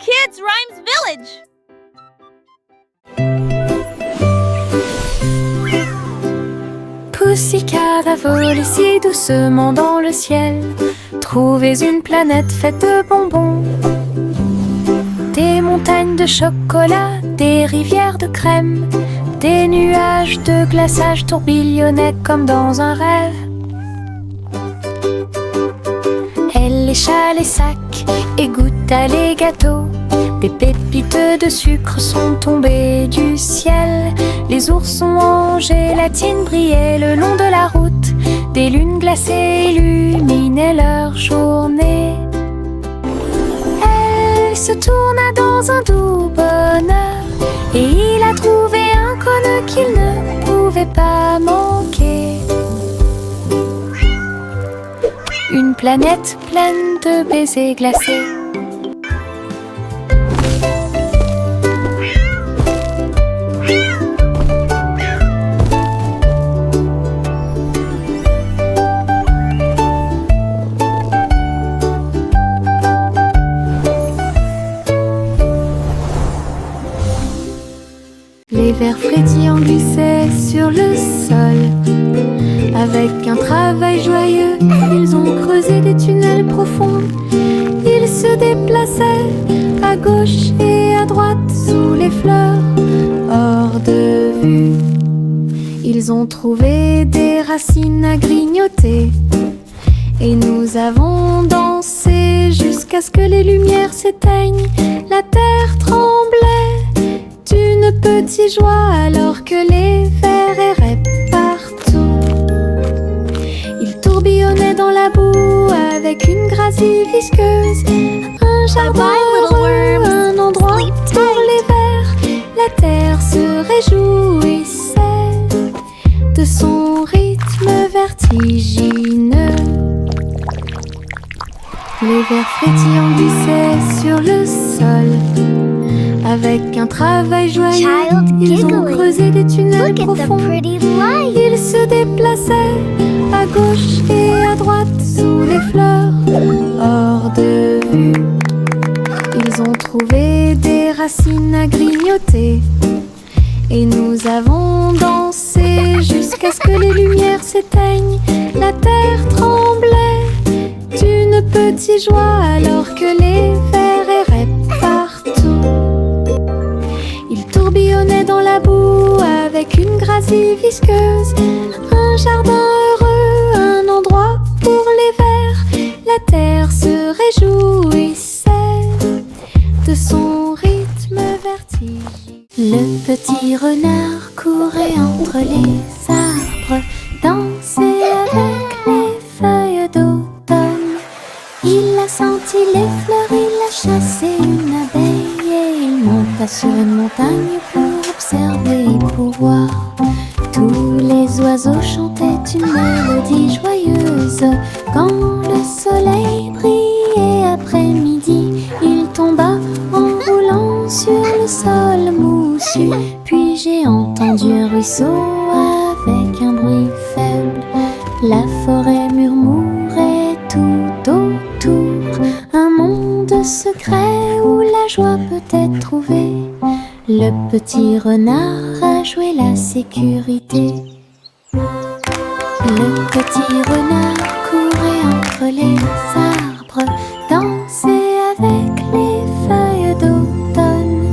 Kids Rhymes Village. Poussicada vole si doucement dans le ciel. Trouvez une planète faite de bonbons. Des montagnes de chocolat, des rivières de crème, des nuages de glaçage tourbillonnaient comme dans un rêve. Elle échale les sacs et goûte à les gâteaux. Des pépites de sucre sont tombées du ciel. Les oursons en gélatine brillaient le long de la route. Des lunes glacées illuminaient leur journée. Elle se tourna dans un doux bonheur et il a trouvé un cône qu'il ne pouvait pas manquer. Une planète pleine de baisers glacés. Les vers frétillants glissaient sur le sol. Avec un travail joyeux, ils ont creusé des tunnels profonds. Ils se déplaçaient à gauche et à droite sous les fleurs, hors de vue. Ils ont trouvé des racines à grignoter. Et nous avons dansé jusqu'à ce que les lumières s'éteignent. La terre tremblait d'une petite joie alors que les vers erraient partout. Ils tourbillonnaient dans la boue avec une gracie visqueuse. Un jardin heureux, un endroit pour les vers. La terre se réjouissait de son rythme vertigineux. Les vers frétillants glissaient sur le sol. Avec un travail joyeux, ils ont creusé des tunnels profonds. Ils se déplaçaient à gauche et à droite sous les fleurs, hors de vue. Ils ont trouvé des racines à grignoter. Et nous avons dansé jusqu'à ce que les lumières s'éteignent. La terre tremblait d'une petite joie alors que les vers erraient partout. Ils tourbillonnaient dans la boue avec une gracie visqueuse. Un jardin heureux, un endroit pour les vers. La terre se réjouissait de son rythme vertigineux. Le petit renard courait entre les arbres, dansait avec les feuilles d'automne. Il a senti les fleurs, il a chassé une abeille et il monta sur une montagne pour observer et pour voir. Tous les oiseaux chantaient une mélodie joyeuse. Quand le soleil brillait après-midi, il tomba en roulant sur le sol moussu. Puis j'ai entendu un ruisseau avec un bruit faible. La forêt murmurait tout autour, un monde secret où la joie peut être trouvée. Le petit renard a joué la sécurité. Le petit renard courait entre les arbres, dansait avec les feuilles d'automne.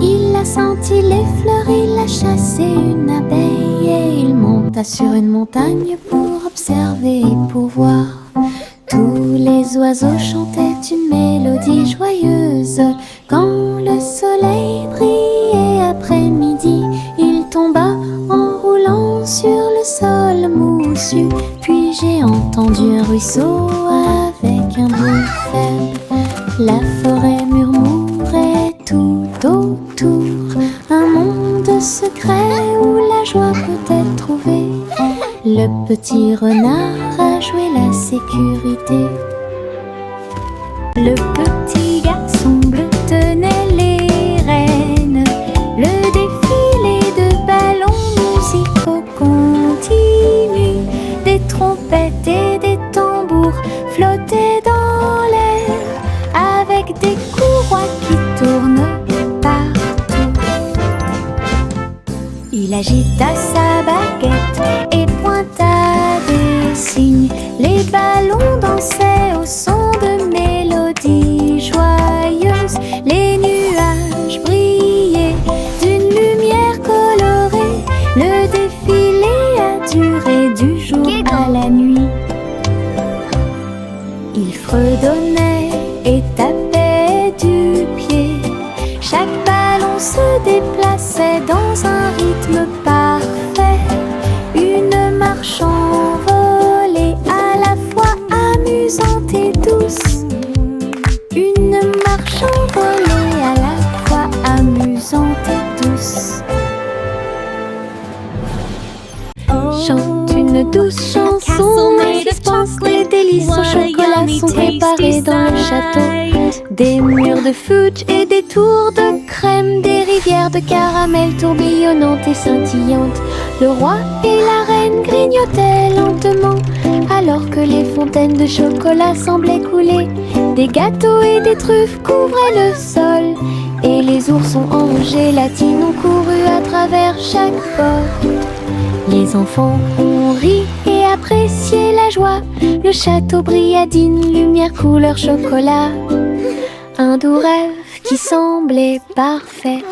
Il a senti les fleurs, il a chassé une abeille et il monta sur une montagne pour observer et pour voir. Tous les oiseaux chantaient une mélodie joyeuse. Quand le soleil brillait après-midi, il tomba en roulant sur le sol moussu. Puis j'ai entendu un ruisseau avec un bruit faible. La forêt murmurait tout autour, un monde secret où la joie peut être trouvée. Le petit renard a joué la sécurité. Le petit garçon bleu tenait les rênes. Le défilé de ballons musicaux continue. Des trompettes et des tambours flottaient dans l'air avec des courroies qui Il agita sa baguette et pointa des signes. Les ballons dansaient au son de mélodies joyeuses. Les nuages brillaient d'une lumière colorée. Le défilé a duré du jour à la nuit. Il fredonnait et tapait du pied. Chaque ballon se déplaçait dans un rythme parfait. Une marche envolée à la fois amusante et douce. Une marche envolée à la fois amusante et douce. Chante une douce chanson et suspense. Les délices au chocolat sont préparés dans le château. Des murs de fudge et des tours de crème. Des rivières de caramel tourbillonnantes et scintillantes. Le roi et la reine grignotaient lentement alors que les fontaines de chocolat semblaient couler. Des gâteaux et des truffes couvraient le sol. Et les oursons en gélatine ont couru à travers chaque porte. Les enfants ont ri et apprécié la joie. Le château brilla d'une lumière couleur chocolat. Un doux rêve qui semblait parfait.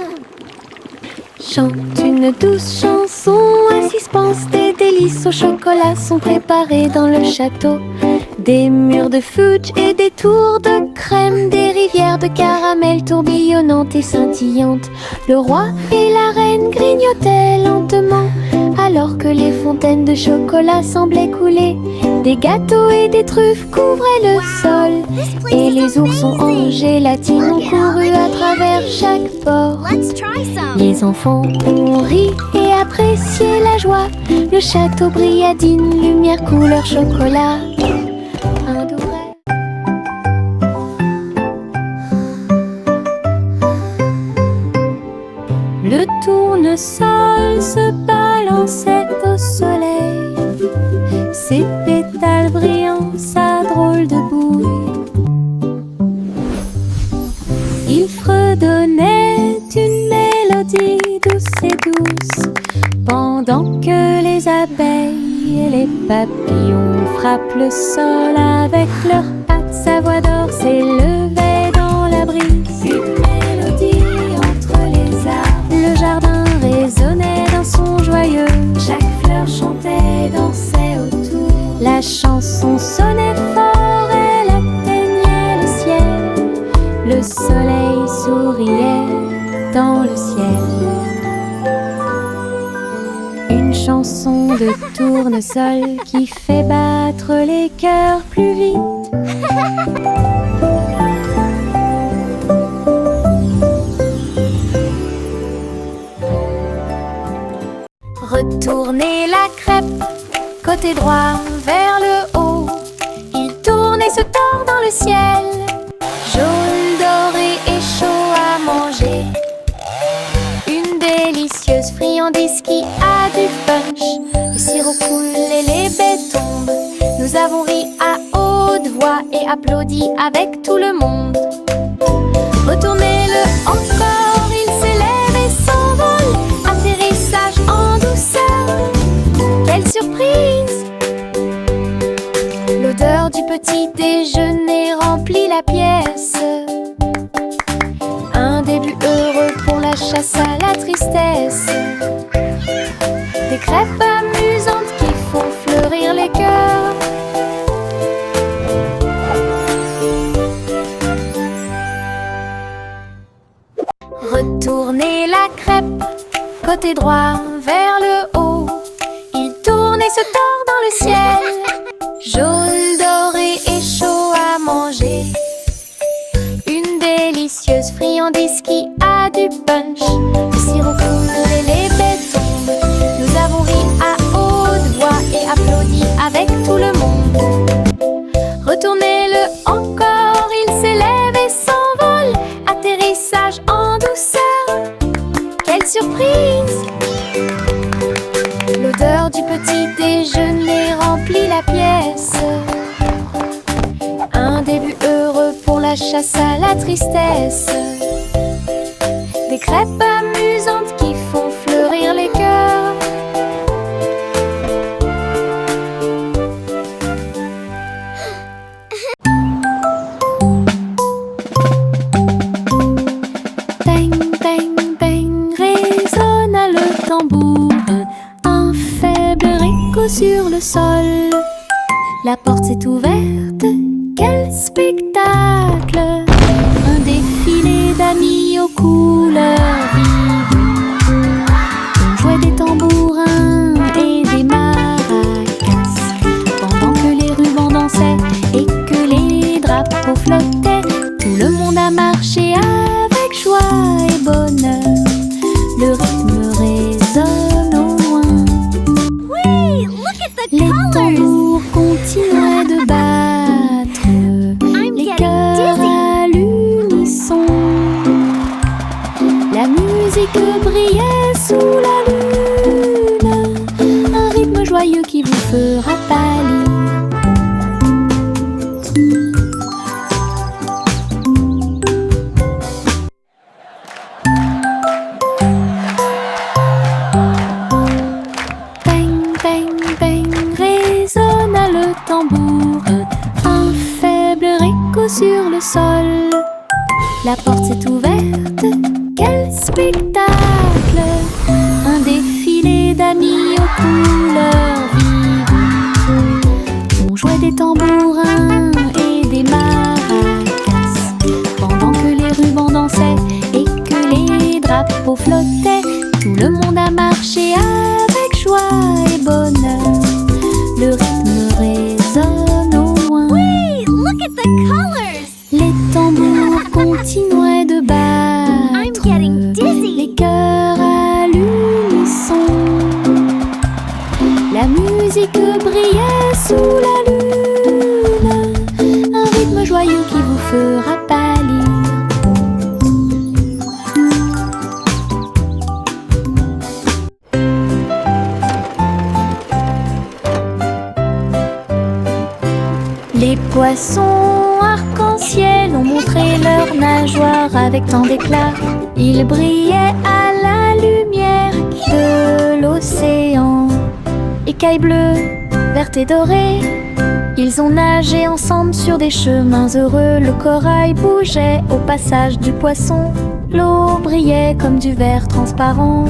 Chante une douce chanson à suspense. Des délices au chocolat sont préparés dans le château. Des murs de fudge et des tours de crème. Des rivières de caramel tourbillonnantes et scintillantes. Le roi et la reine grignotaient lentement alors que les fontaines de chocolat semblaient couler. Des gâteaux et des truffes couvraient le sol. Et les oursons en gélatine ont couru à travers chaque porte. Les enfants ont ri et apprécié la joie. Le château brilla d'une lumière couleur chocolat. Un doux rêve. Le tournesol se balançait au soleil. Ses pétales brillants, sa drôle de bouille. Il fredonnait une mélodie douce et douce, pendant que les abeilles et les papillons frappent le sol avec leurs pattes. Sa voix d'or s'élevait dans la brise, une mélodie entre les arbres. Le jardin résonnait d'un son joyeux, chaque fleur chantait, dansait autour. La chanson sonnait fort, elle atteignait le ciel. Le soleil souriait dans le ciel. Une chanson de tournesol qui fait battre les cœurs plus vite. Retournez la crêpe, côté droit vers le haut. Il tourne et se tord dans le ciel. Jaune, doré et chaud à manger. Une délicieuse friandise qui a du punch. Le sirop coule et les baies tombent. Nous avons ri à haute voix et applaudi avec tout le monde. Retournez-le encore, il s'élève et s'envole. Atterrissage en douceur, quelle surprise! L'odeur du petit déjeuner remplit la pièce. Un début heureux pour la chasse à la tristesse. Des crêpes amusantes qui font fleurir les cœurs. Retournez la crêpe, côté droit vers le haut. Il tourne et se tord dans le ciel. Jaune, doré et chaud à manger. Une délicieuse friandise qui a du punch. Le sirop coule et les baies tombent. Nous avons ri à haute voix et applaudi avec tout le monde. Retournez-le encore, il s'élève et s'envole. Atterrissage en douceur, quelle surprise! L'odeur du petit déjeuner remplit la pièce. Un début heureux pour la chasse à la tristesse. Des crêpes amusantes qui font fleurir les cœurs. couleurs vives. On jouait des tambourins et des maracas, pendant que les rubans dansaient et que les drapeaux flottaient. Tout le monde a marché avec joie et bonheur. Le rythme résonne au loin. Wait, look at the Les colors! tambours continuaient de battre, les cœurs à l'unisson. La musique brillait sous la lune, un rythme joyeux qui vous fera pâlir. Peng, peng, peng, résonna le tambour, un faible écho sur le sol. La porte s'est ouverte, quel spectacle! Un défilé d'amis aux couleurs vives. On jouait des tambourins et des maracas, pendant que les rubans dansaient et que les drapeaux flottaient. Tout le monde a marché avec joie et bonheur. Le rythme résonne au loin. Wait, look at the colors! Les tambours continuaient de battre, I'm getting dizzy. les cœurs à l'unisson. La musique brillait sous la lune, un rythme joyeux qui vous fera pâlir. Les poissons arc-en-ciel ont montré leurs nageoires avec tant d'éclat. Ils brillaient à la lumière de l'océan. Écailles bleues, vertes et dorées, ils ont nagé ensemble sur des chemins heureux. Le corail bougeait au passage du poisson. L'eau brillait comme du verre transparent.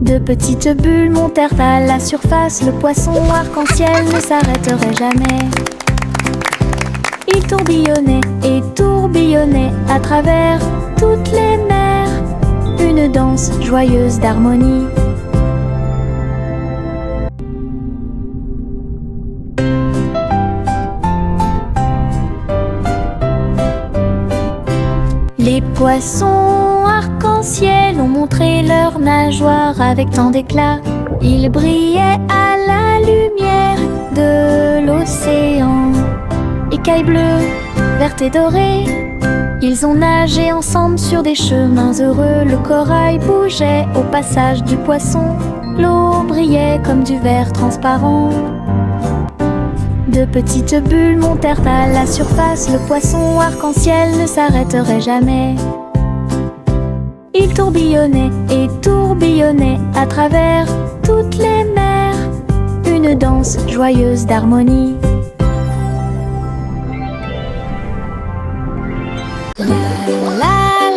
De petites bulles montèrent à la surface. Le poisson arc-en-ciel ne s'arrêterait jamais. Il tourbillonnait et tourbillonnait à travers toutes les mers, une danse joyeuse d'harmonie. Les poissons arc-en-ciel ont montré leurs nageoires avec tant d'éclat. Ils brillaient à la lumière de l'océan. Écailles bleues, vertes et dorées, ils ont nagé ensemble sur des chemins heureux. Le corail bougeait au passage du poisson. L'eau brillait comme du verre transparent. De petites bulles montèrent à la surface. Le poisson arc-en-ciel ne s'arrêterait jamais. Il tourbillonnait et tourbillonnait à travers toutes les mers, une danse joyeuse d'harmonie. La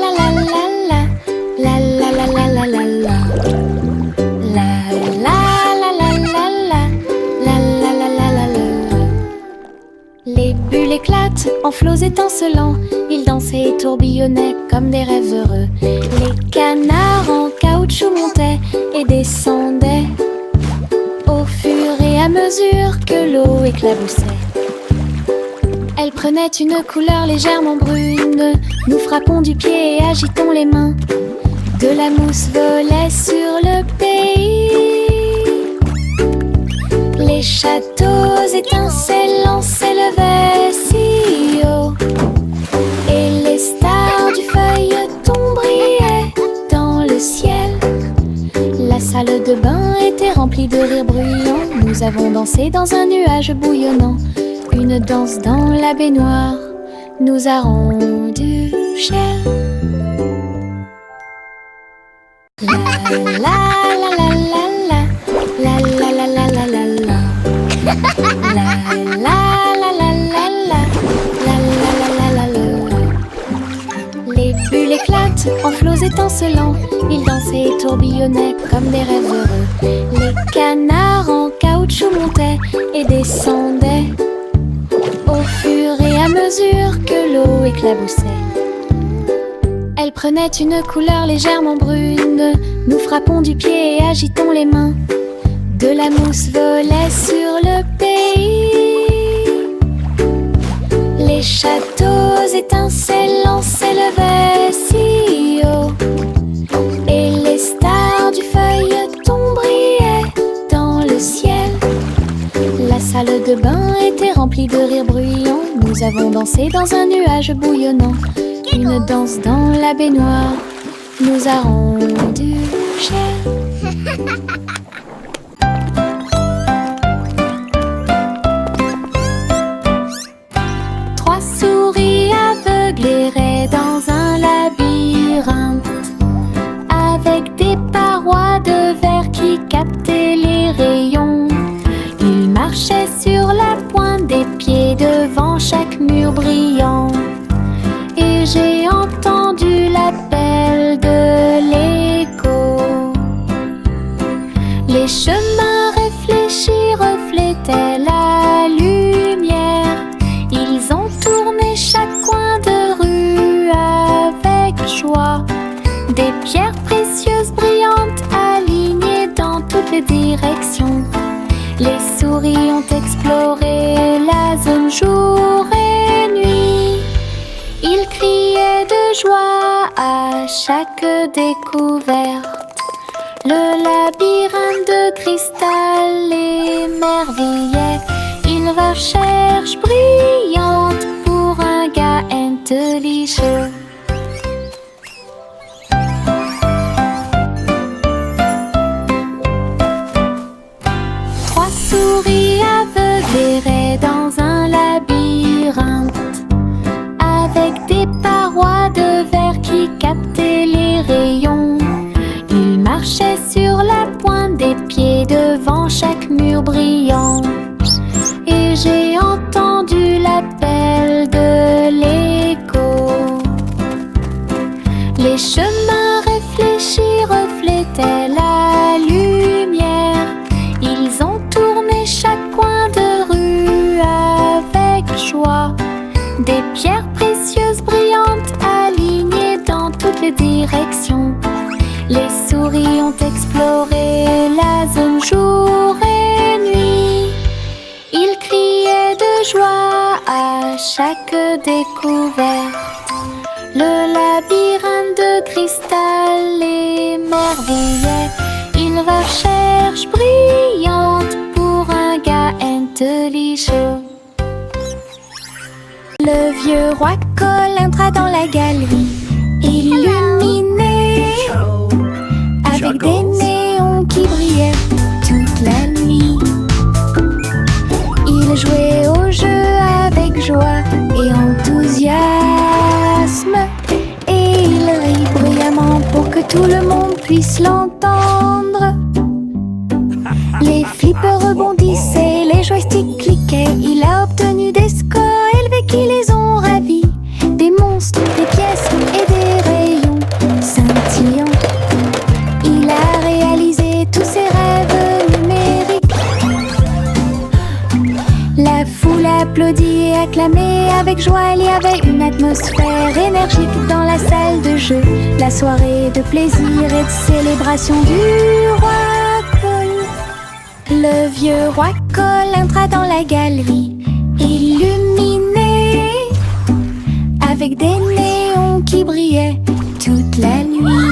la la la la la, la la la la la la la, la la la la la la, la la la la la la. Les bulles éclatent en flots étincelants. Ils dansaient et tourbillonnaient comme des rêves heureux. Les canards en caoutchouc montaient et descendaient au fur et à mesure que l'eau éclaboussait. Elle prenait une couleur légèrement brune. Nous frappons du pied et agitons les mains. De la mousse volait sur le pays. Les châteaux étincelants s'élevaient si haut, et les stars du feuilleton brillaient dans le ciel. La salle de bain était remplie de rires bruyants. Nous avons dansé dans un nuage bouillonnant. Une danse dans la baignoire nous a rendu cher. La la la la la la, la la la la la la la, la la la la la la, la la la la la. Les bulles éclatent en flots étincelants. Ils dansaient et tourbillonnaient comme des rêves heureux. Les canards en caoutchouc montaient et descendaient au fur et à mesure que l'eau éclaboussait. Elle prenait une couleur légèrement brune. Nous frappons du pied et agitons les mains. De la mousse volait sur le pays. Les châteaux étincelants s'élevaient si haut, et les stars du feuilleton brillaient dans le ciel. La salle de bain était remplie de rires bruyants. Nous avons dansé dans un nuage bouillonnant. Une danse dans la baignoire nous a rendu cher. 3 souris aveugles erraient dans un labyrinthe, avec des parois de verre qui captaient les rayons. Ils marchaient sur la pointe des pieds devant chaque mur brillant. Et j'ai entendu l'appel de l'écho. Les chemins réfléchis reflétaient la lumière. Ils ont tourné chaque coin de rue avec joie. Des pierres précieuses brillantes alignées dans toutes les directions. Les souris ont exploré la zone jour et nuit. Ils criaient de joie à chaque découverte. Le labyrinthe de cristal émerveillait. Une recherche brillante pour un gars intelligent. Trois souris aveugles erraient dans un labyrinthe, avec des parois de verre qui captaient les rayons. Ils marchaient sur la pointe des pieds devant chaque mur brillant. Et j'ai entendu l'appel de l'écho. Les chemins réfléchis reflétaient la lumière. Ils ont tourné chaque coin de rue avec joie. Des pierres précieuses brillantes alignées dans toutes les directions. Les souris ont exploré la zone jour et nuit. Ils criaient de joie à chaque découverte. Le labyrinthe de cristal émerveillait. Une recherche brillante pour un gars intelligent. Le vieux roi Cole entra dans la galerie, illuminé, avec des néons qui brillaient toute la nuit. Il jouait au jeu avec joie et enthousiasme, et il rit bruyamment pour que tout le monde puisse l'entendre. Les flippers rebondissaient, les joysticks cliquaient. Il a obtenu des scores élevés qui les ont ravis. Des monstres, des pièces et des rayons scintillants. Il a réalisé tous ses rêves numériques. La foule applaudit et acclamait avec joie. Il y avait une atmosphère énergique dans la salle de jeu. La soirée de plaisir et de célébration du roi Cole. Le vieux roi Cole entra dans la galerie, illuminé, avec des néons qui brillaient toute la nuit.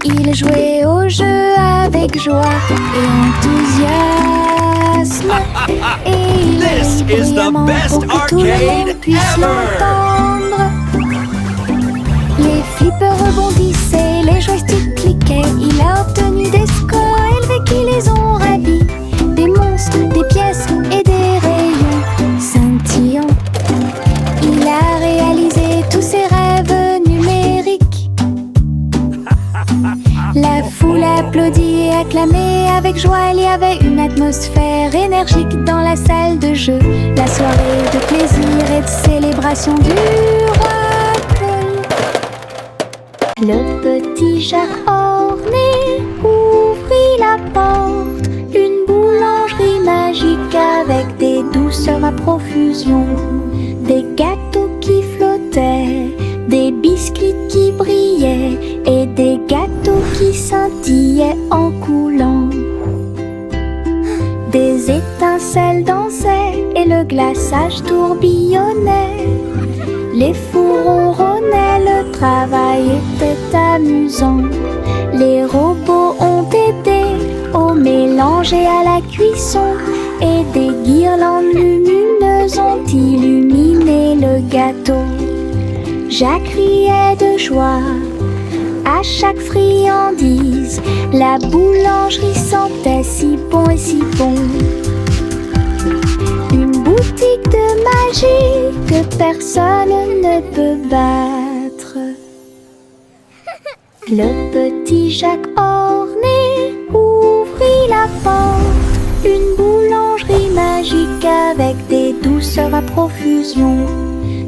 Il jouait au jeu avec joie et enthousiasme, et il rit bruyamment pour que tout le monde puisse l'entendre. Les flippers rebondissaient, les joysticks cliquaient. Il a obtenu des scores élevés qui les ont ravis. Des monstres, des pièces et des rayons scintillants. Il a réalisé tous ses rêves numériques. La foule applaudit et acclamait avec joie. Il y avait une atmosphère énergique dans la salle de jeu. La soirée de plaisir et de célébration du roi Cole. Le petit chat orné ouvrit la porte. Une boulangerie magique avec des douceurs à profusion. Des gâteaux qui flottaient, des biscuits Les fous ronronnaient, le travail était amusant. Les robots ont aidé au mélange et à la cuisson, et des guirlandes lumineuses ont illuminé le gâteau. Jacques riait de joie à chaque friandise. La boulangerie sentait si bon et si bon. Une boutique de magie que personne ne peut battre. Le petit Jacques orné ouvrit la porte. Une boulangerie magique avec des douceurs à profusion.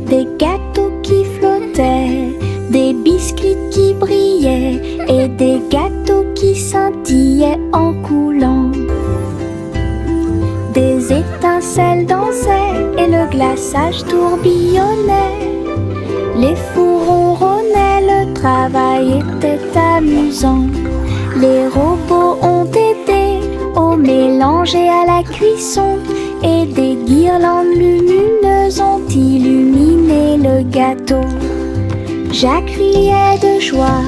Des gâteaux qui flottaient, des biscuits qui brillaient et des gâteaux qui scintillaient en coulant. Des étincelles dansaient et le glaçage tourbillonnait. Les fours ronronnaient, le travail était amusant. Les robots ont aidé au mélange et à la cuisson, et des guirlandes lumineuses ont illuminé le gâteau. Jacques riait de joie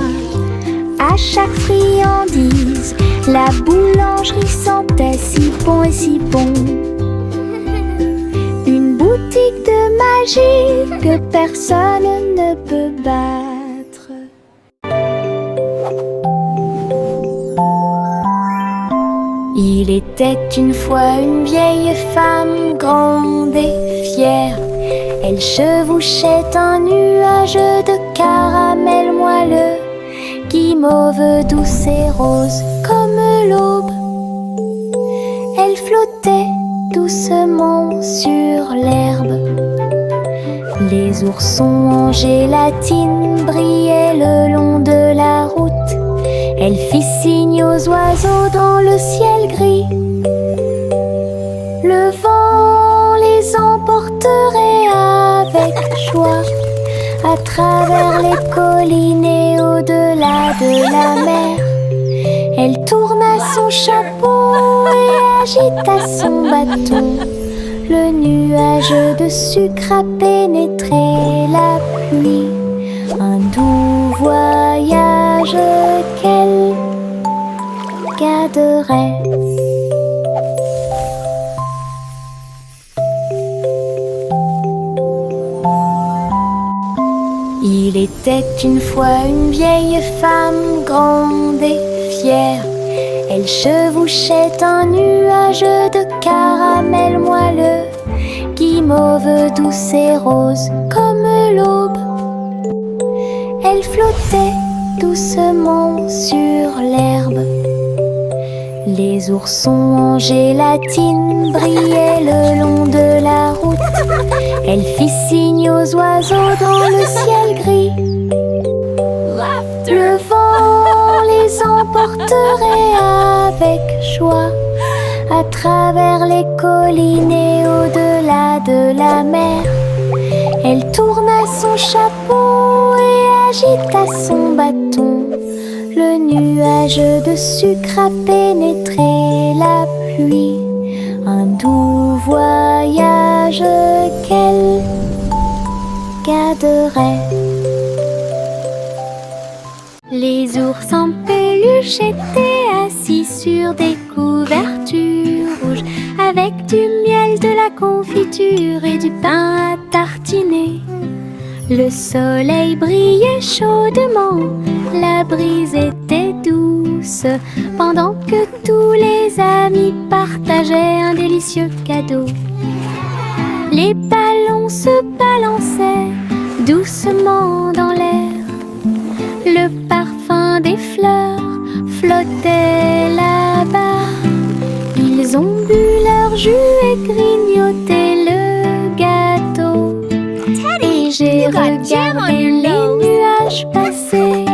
à chaque friandise. La boulangerie sentait si bon et si bon. Une boutique de magie que personne ne peut battre. Il était une fois une vieille femme grande et fière. Elle chevauchait un nuage de caramel moelleux, guimauve douce et rose comme l'aube. Elle flottait doucement sur l'herbe. Les oursons en gélatine brillaient le long de la route. Elle fit signe aux oiseaux dans le ciel gris. Le vent les emporterait avec joie à travers les collines et au-delà de la mer. Elle tourna son chapeau et agita son bâton. Le nuage de sucre a pénétré la pluie. Un doux voyage qu'elle garderait. Il était une fois une vieille femme grande et fière. Elle chevauchait un nuage de caramel moelleux, guimauve douce et rose comme l'aube. Elle flottait doucement sur l'herbe. Les oursons en gélatine brillaient le long de la route. Elle fit signe aux oiseaux dans le ciel gris. Le vent les emporterait avec joie à travers les collines et au-delà de la mer. Elle tourna son chapeau et agita son bâton. Le nuage de sucre a pénétré la pluie. Un doux voyage qu'elle garderait. Les ours en peluche étaient assis sur des couvertures rouges, avec du miel, de la confiture et du pain à tartiner. Le soleil brillait chaudement, la brise était douce, pendant que tous les amis partageaient un délicieux cadeau. Les ballons se balançaient doucement dans l'air. Le parfum des fleurs flottait là-bas. Ils ont bu leur jus et grignoté le gâteau. Et j'ai regardé les nuages passer.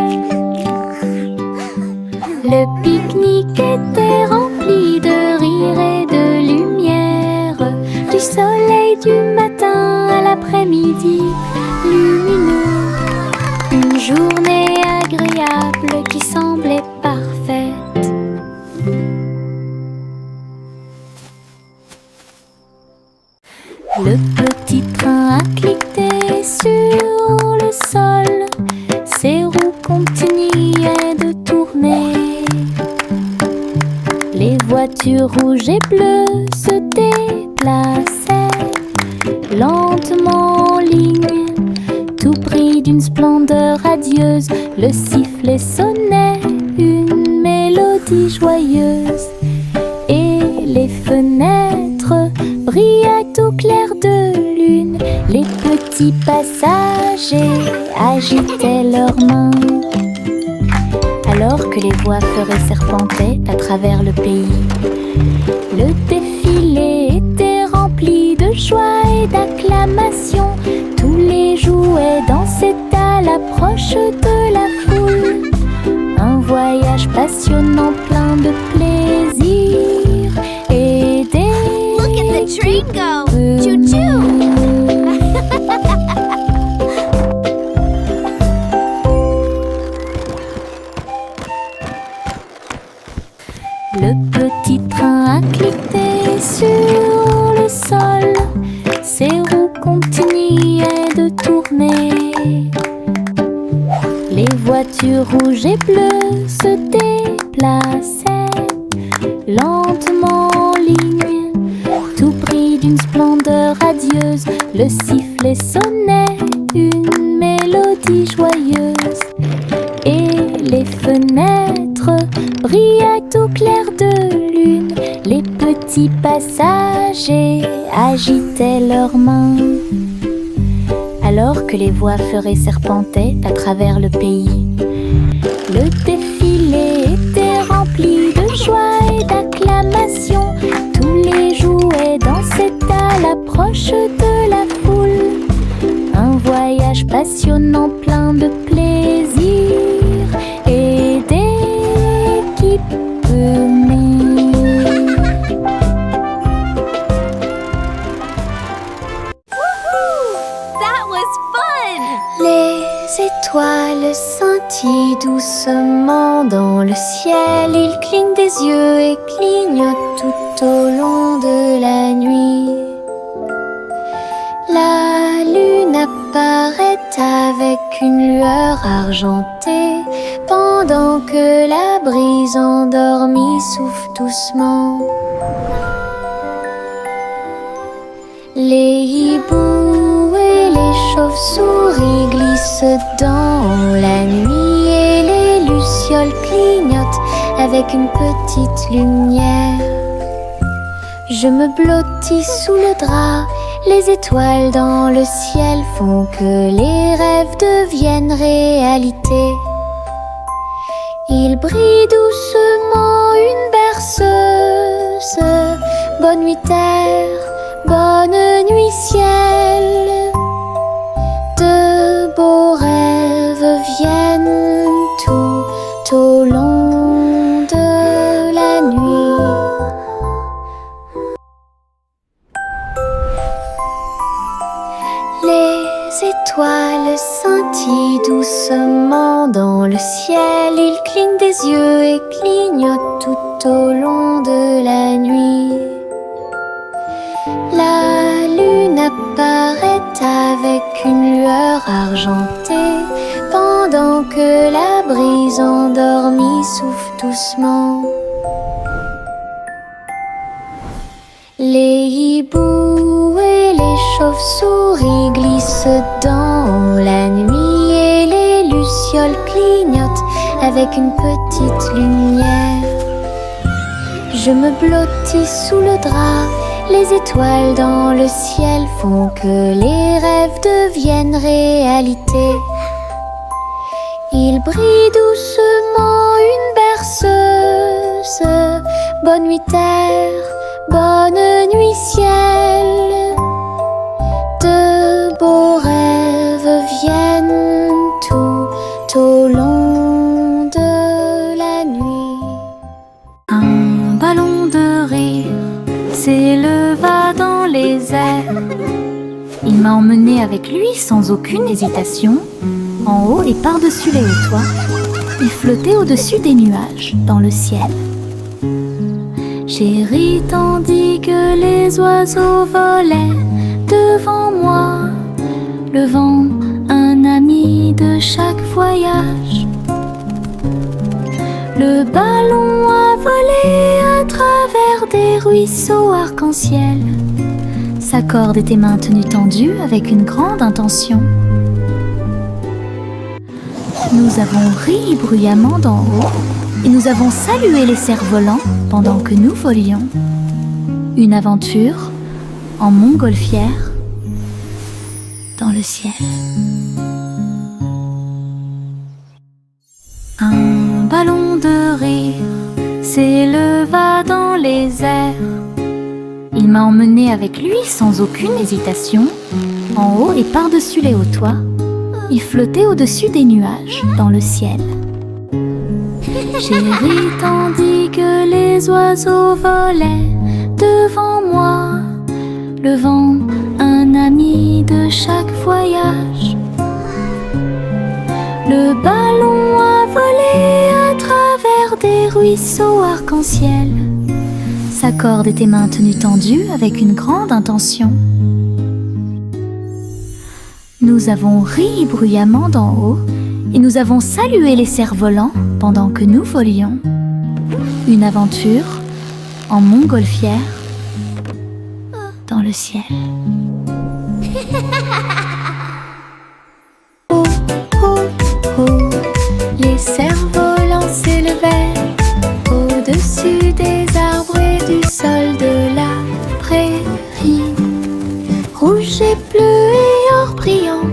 Le pique-nique était rempli de rire et de lumière, du soleil du matin à l'après-midi lumineux. Une journée agréable qui semblait parfaite. Le petit train a cliqueté sur le sol, ses roues continuaient de tourner. Les voitures rouges et bleues se déplaçaient lentement en ligne, tout pris d'une splendeur radieuse. Le sifflet sonnait une mélodie joyeuse, et les fenêtres brillaient au clair de lune. Les petits passagers agitaient leurs mains, alors que les voix feuraient serpentaient à travers le pays. Le défilé était rempli de joie et d'acclamation. Tous les jouets dansaient à l'approche de la foule. Un voyage passionnant plein de plaisir et des... Look at the train go! Choo-choo! Le petit train a cliqué sur le sol, ses roues continuaient de tourner. Les voitures rouges et bleues se déplaçaient lentement en ligne, tout pris d'une splendeur radieuse. Le sifflet sonnait une mélodie joyeuse, et les fenêtres brillaient au clair de lune. Les petits passagers agitaient leurs mains, alors que les voix feuraient serpentaient à travers le pays. Le défilé était rempli de joie et d'acclamation. Tous les jouets dansaient à l'approche de la foule. Un voyage passionnant plein de plaisir et d'équipements. That was fun! Les étoiles scintillent doucement dans le ciel. Ils clignent des yeux et clignotent tout au long de la nuit. La lune apparaît avec une lueur argentée, pendant que la brise endormie souffle doucement. Les hiboux et les chauves-souris glissent dans la nuit, et les lucioles clignotent avec une petite lumière. Je me blottis sous le drap, les étoiles dans le ciel font que les rêves deviennent réalité. Il brille doucement une berceuse. Bonne nuit terre, bonne nuit ciel. De beaux rêves viennent tout au long de la nuit. Les étoiles scintillent doucement dans le ciel. Ils clignent des yeux et clignotent tout au long de la nuit. La lune apparaît avec une lueur argentée, pendant que la brise endormie souffle doucement. Les hiboux et les chauves-souris glissent dans la nuit, et les lucioles clignotent avec une petite lumière. Je me blottis sous le drap, les étoiles dans le ciel font que les rêves deviennent réalité. Il brille doucement une berceuse. Bonne nuit terre, bonne nuit ciel. De beaux rêves viennent tout au long de la nuit. Un ballon de rire s'éleva dans les airs. Il m'a emmené avec lui sans aucune hésitation, en haut et par-dessus les hauts toits. Il flottait au-dessus des nuages, dans le ciel. J'ai ri tandis que les oiseaux volaient devant moi. Le vent, un ami de chaque voyage. Le ballon a volé à travers des ruisseaux arc-en-ciel. Sa corde était maintenue tendue avec une grande intention. Nous avons ri bruyamment d'en haut et nous avons salué les cerfs-volants pendant que nous volions. Une aventure en montgolfière dans le ciel. Un ballon de rire s'éleva dans les airs. Il m'a emmené avec lui sans aucune hésitation, en haut et par-dessus les hauts toits. Il flottait au-dessus des nuages dans le ciel. J'ai ri tandis que les oiseaux volaient devant moi. Le vent, un ami de chaque voyage. Le ballon a volé à travers des ruisseaux arc-en-ciel. Sa corde était maintenue tendue avec une grande intention. Nous avons ri bruyamment d'en haut et nous avons salué les cerfs-volants pendant que nous volions. Une aventure en montgolfière dans le ciel. Oh, oh, oh, les cerfs-volants s'élevèrent au-dessus des arbres et du sol de la prairie. Rouge et bleu et or brillant,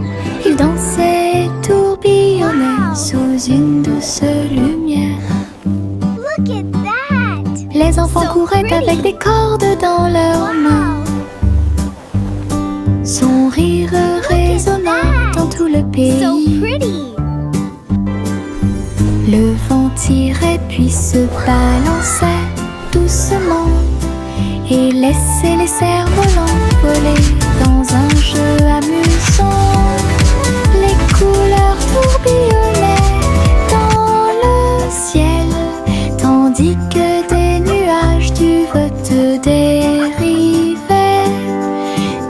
ils dansaient et tourbillonnaient sous une douce lumière. Look at that! Les enfants couraient avec des cordes dans leurs mains. Son rire résonnant dans tout le So pays. pretty! Le vent tirait puis se balançait doucement et laissait les cerfs-volants voler dans un jeu amusant. Les couleurs tourbillonnaient dans le ciel, tandis que des nuages du vote dérivaient.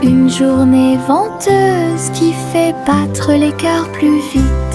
Une journée venteuse qui fait battre les cœurs plus vite.